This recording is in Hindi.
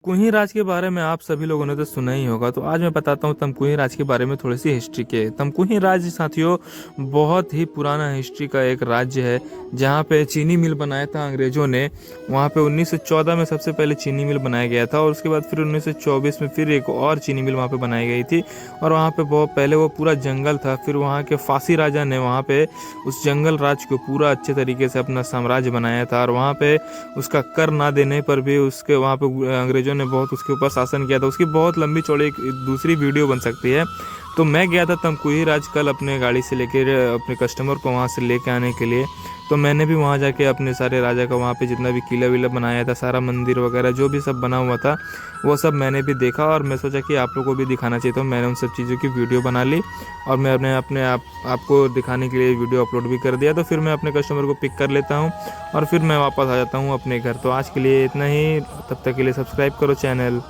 तमकुही राज के बारे में आप सभी लोगों ने तो सुना ही होगा, तो आज मैं बताता हूँ तमकुही राज के बारे में थोड़ी सी हिस्ट्री के। तमकुही राज साथियों बहुत ही पुराना हिस्ट्री का एक राज्य है, जहाँ पे चीनी मिल बनाया था अंग्रेजों ने। वहाँ पे 1914 में सबसे पहले चीनी मिल बनाया गया था, और उसके बाद फिर 1924 में फिर एक और चीनी मिल वहाँ पे बनाई गई थी। और वहाँ पे बहुत पहले वो पूरा जंगल था, फिर वहाँ के फांसी राजा ने वहाँ पे उस जंगल राज को पूरा अच्छे तरीके से अपना साम्राज्य बनाया था। और वहाँ पे उसका कर ना देने पर भी उसके वहाँ पे अंग्रेजों ने बहुत उसके ऊपर शासन किया था। उसकी बहुत लंबी चौड़ी एक दूसरी वीडियो बन सकती है। तो मैं गया था तमकुही राज कल अपने गाड़ी से लेकर अपने कस्टमर को वहाँ से लेके आने के लिए। तो मैंने भी वहाँ जाके अपने सारे राजा का वहाँ पे जितना भी किला विला बनाया था, सारा मंदिर वगैरह जो भी सब बना हुआ था, वो सब मैंने भी देखा। और मैं सोचा कि आप लोगों को भी दिखाना चाहिए, तो मैंने उन सब चीज़ों की वीडियो बना ली और मैं अपने आपको दिखाने के लिए वीडियो अपलोड भी कर दिया। तो फिर मैं अपने कस्टमर को पिक कर लेता हूँ और फिर मैं वापस आ जाता हूँ अपने घर। तो आज के लिए इतना ही, तब तक के लिए सब्सक्राइब करो चैनल।